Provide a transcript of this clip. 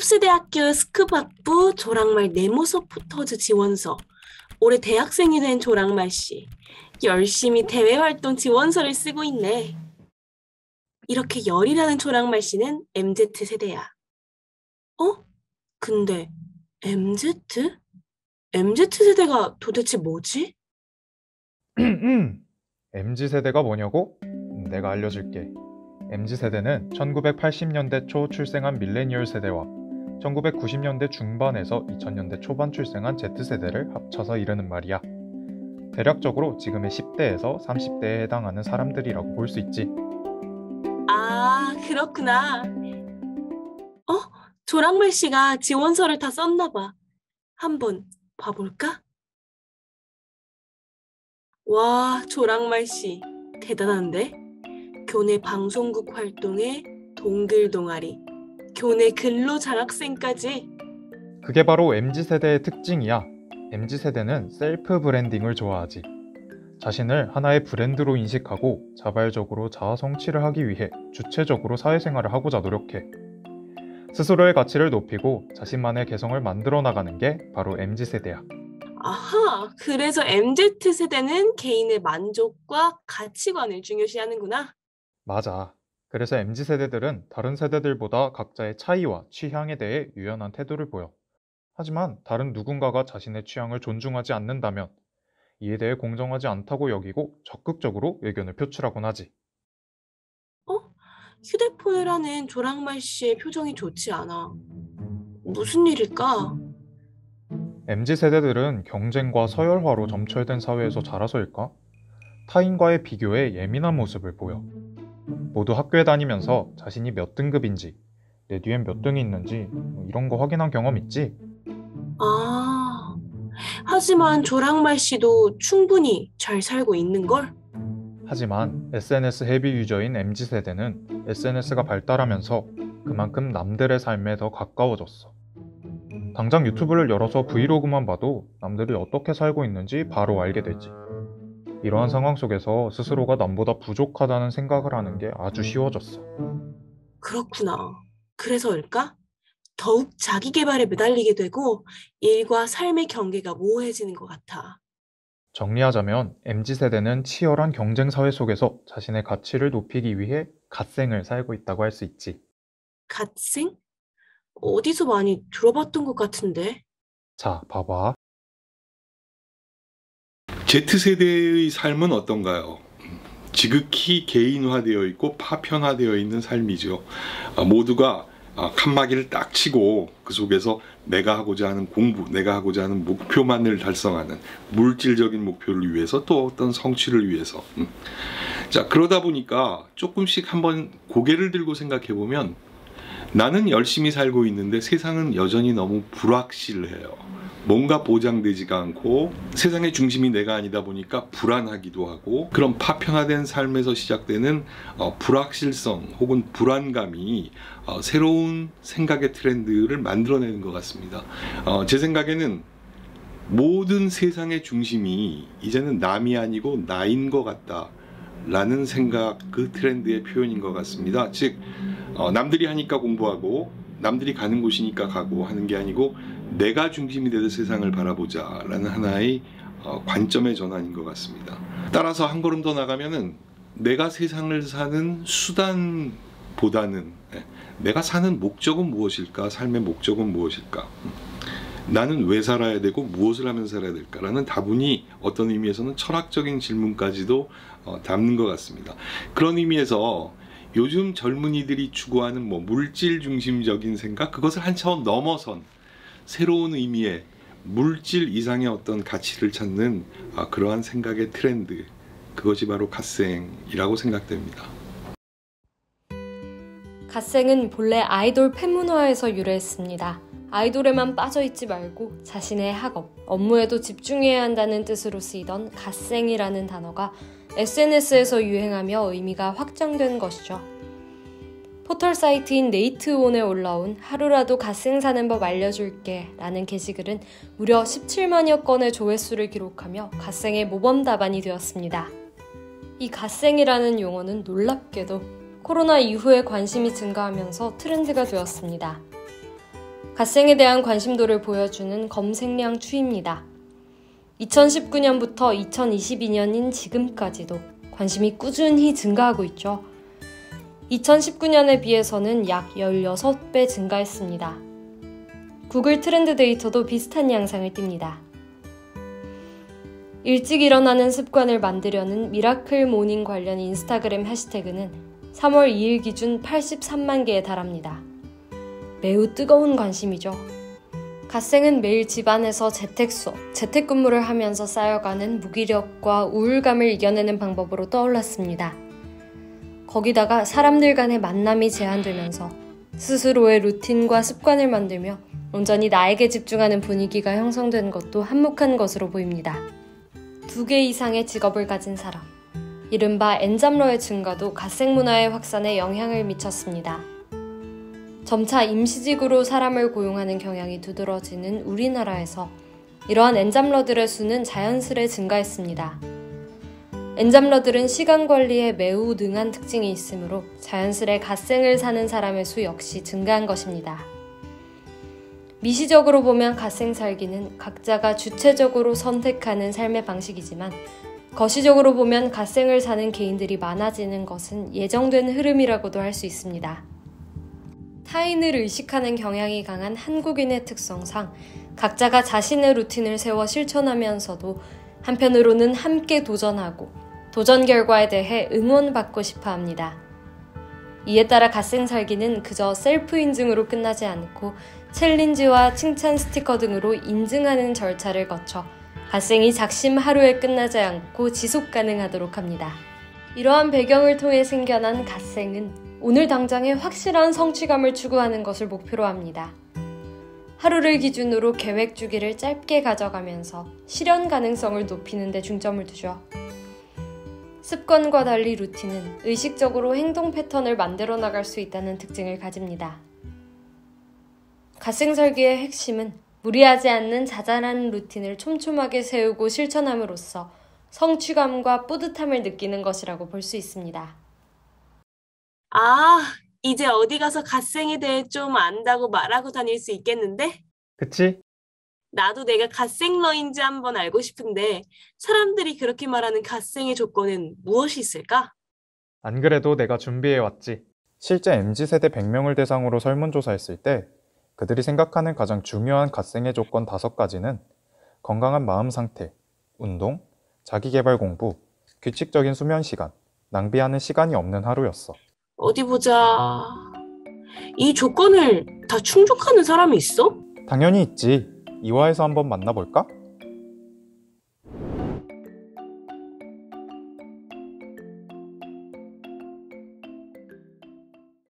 흡스대학교 스크박부 조랑말 네모서 포터즈 지원서. 올해 대학생이 된 조랑말 씨. 열심히 대외활동 지원서를 쓰고 있네. 이렇게 열이라는 조랑말 씨는 MZ세대야. 어? 근데 MZ? MZ세대가 도대체 뭐지? MZ세대가 뭐냐고? 내가 알려줄게. MZ세대는 1980년대 초 출생한 밀레니얼 세대와 1990년대 중반에서 2000년대 초반 출생한 Z세대를 합쳐서 이르는 말이야. 대략적으로 지금의 10대에서 30대에 해당하는 사람들이라고 볼 수 있지. 아, 그렇구나. 조랑말 씨가 지원서를 다 썼나 봐. 한번 봐볼까? 와, 조랑말 씨. 대단한데? 교내 방송국 활동에 동글 동아리, 교내 근로 장학생까지. 그게 바로 MZ세대의 특징이야. MZ세대는 셀프 브랜딩을 좋아하지. 자신을 하나의 브랜드로 인식하고 자발적으로 자아 성취를 하기 위해 주체적으로 사회생활을 하고자 노력해. 스스로의 가치를 높이고 자신만의 개성을 만들어 나가는 게 바로 MZ세대야. 아하, 그래서 MZ세대는 개인의 만족과 가치관을 중요시하는구나. 맞아. 그래서 MZ세대들은 다른 세대들보다 각자의 차이와 취향에 대해 유연한 태도를 보여. 하지만 다른 누군가가 자신의 취향을 존중하지 않는다면 이에 대해 공정하지 않다고 여기고 적극적으로 의견을 표출하곤 하지. 어? 휴대폰을 하는 조랑말 씨의 표정이 좋지 않아. 무슨 일일까? MZ세대들은 경쟁과 서열화로 점철된 사회에서 자라서일까? 타인과의 비교에 예민한 모습을 보여. 모두 학교에 다니면서 자신이 몇 등급인지, 내 뒤엔 몇 등이 있는지 이런 거 확인한 경험 있지? 아, 하지만 조랑말 씨도 충분히 잘 살고 있는걸? 하지만 SNS 헤비 유저인 MZ세대는 SNS가 발달하면서 그만큼 남들의 삶에 더 가까워졌어. 당장 유튜브를 열어서 브이로그만 봐도 남들이 어떻게 살고 있는지 바로 알게 되지. 이러한 상황 속에서 스스로가 남보다 부족하다는 생각을 하는 게 아주 쉬워졌어. 그렇구나. 그래서일까? 더욱 자기 개발에 매달리게 되고 일과 삶의 경계가 모호해지는 것 같아. 정리하자면 MZ세대는 치열한 경쟁 사회 속에서 자신의 가치를 높이기 위해 갓생을 살고 있다고 할 수 있지. 갓생? 어디서 많이 들어봤던 것 같은데. 자, 봐봐. Z세대의 삶은 어떤가요? 지극히 개인화되어 있고 파편화되어 있는 삶이죠. 모두가 칸막이를 딱 치고 그 속에서 내가 하고자 하는 공부, 내가 하고자 하는 목표만을 달성하는 물질적인 목표를 위해서 또 어떤 성취를 위해서. 자, 그러다 보니까 조금씩 한번 고개를 들고 생각해 보면 나는 열심히 살고 있는데 세상은 여전히 너무 불확실해요. 뭔가 보장되지가 않고 세상의 중심이 내가 아니다 보니까 불안하기도 하고, 그런 파편화된 삶에서 시작되는 불확실성 혹은 불안감이 새로운 생각의 트렌드를 만들어내는 것 같습니다. 제 생각에는 모든 세상의 중심이 이제는 남이 아니고 나인 것 같다 라는 생각, 그 트렌드의 표현인 것 같습니다. 즉 남들이 하니까 공부하고 남들이 가는 곳이니까 가고 하는 게 아니고 내가 중심이 되는 세상을 바라보자 라는 하나의 관점의 전환인 것 같습니다. 따라서 한 걸음 더 나가면은 내가 세상을 사는 수단보다는 내가 사는 목적은 무엇일까, 삶의 목적은 무엇일까, 나는 왜 살아야 되고 무엇을 하면 살아야 될까라는 다분히 어떤 의미에서는 철학적인 질문까지도 담는 것 같습니다. 그런 의미에서 요즘 젊은이들이 추구하는 물질 중심적인 생각, 그것을 한 차원 넘어선 새로운 의미의 물질 이상의 어떤 가치를 찾는 그러한 생각의 트렌드, 그것이 바로 갓생이라고 생각됩니다. 갓생은 본래 아이돌 팬문화에서 유래했습니다. 아이돌에만 빠져있지 말고 자신의 학업, 업무에도 집중해야 한다는 뜻으로 쓰이던 갓생이라는 단어가 SNS에서 유행하며 의미가 확장된 것이죠. 포털 사이트인 네이트온에 올라온 하루라도 갓생 사는 법 알려줄게 라는 게시글은 무려 17만여 건의 조회수를 기록하며 갓생의 모범 답안이 되었습니다. 이 갓생이라는 용어는 놀랍게도 코로나 이후에 관심이 증가하면서 트렌드가 되었습니다. 갓생에 대한 관심도를 보여주는 검색량 추이입니다. 2019년부터 2022년인 지금까지도 관심이 꾸준히 증가하고 있죠. 2019년에 비해서는 약 16배 증가했습니다. 구글 트렌드 데이터도 비슷한 양상을 띱니다. 일찍 일어나는 습관을 만들려는 미라클 모닝 관련 인스타그램 해시태그는 3월 2일 기준 83만 개에 달합니다. 매우 뜨거운 관심이죠. 갓생은 매일 집안에서 재택근무를 하면서 쌓여가는 무기력과 우울감을 이겨내는 방법으로 떠올랐습니다. 거기다가 사람들 간의 만남이 제한되면서 스스로의 루틴과 습관을 만들며 온전히 나에게 집중하는 분위기가 형성된 것도 한몫한 것으로 보입니다. 2개 이상의 직업을 가진 사람, 이른바 엔잡러의 증가도 갓생 문화의 확산에 영향을 미쳤습니다. 점차 임시직으로 사람을 고용하는 경향이 두드러지는 우리나라에서 이러한 엔잡러들의 수는 자연스레 증가했습니다. 엔잡러들은 시간 관리에 매우 능한 특징이 있으므로 자연스레 갓생을 사는 사람의 수 역시 증가한 것입니다. 미시적으로 보면 갓생 살기는 각자가 주체적으로 선택하는 삶의 방식이지만 거시적으로 보면 갓생을 사는 개인들이 많아지는 것은 예정된 흐름이라고도 할 수 있습니다. 타인을 의식하는 경향이 강한 한국인의 특성상 각자가 자신의 루틴을 세워 실천하면서도 한편으로는 함께 도전하고 도전 결과에 대해 응원받고 싶어 합니다. 이에 따라 갓생 살기는 그저 셀프 인증으로 끝나지 않고 챌린지와 칭찬 스티커 등으로 인증하는 절차를 거쳐 갓생이 작심 하루에 끝나지 않고 지속 가능하도록 합니다. 이러한 배경을 통해 생겨난 갓생은 오늘 당장의 확실한 성취감을 추구하는 것을 목표로 합니다. 하루를 기준으로 계획 주기를 짧게 가져가면서 실현 가능성을 높이는 데 중점을 두죠. 습관과 달리 루틴은 의식적으로 행동 패턴을 만들어 나갈 수 있다는 특징을 가집니다. 갓생 설계의 핵심은 무리하지 않는 자잘한 루틴을 촘촘하게 세우고 실천함으로써 성취감과 뿌듯함을 느끼는 것이라고 볼 수 있습니다. 아, 이제 어디 가서 갓생에 대해 좀 안다고 말하고 다닐 수 있겠는데? 그치? 나도 내가 갓생러인지 한번 알고 싶은데 사람들이 그렇게 말하는 갓생의 조건은 무엇이 있을까? 안 그래도 내가 준비해왔지. 실제 MZ세대 100명을 대상으로 설문조사했을 때 그들이 생각하는 가장 중요한 갓생의 조건 5가지는 건강한 마음 상태, 운동, 자기계발 공부, 규칙적인 수면 시간, 낭비하는 시간이 없는 하루였어. 어디 보자. 이 조건을 다 충족하는 사람이 있어? 당연히 있지. 이화에서 한번 만나볼까?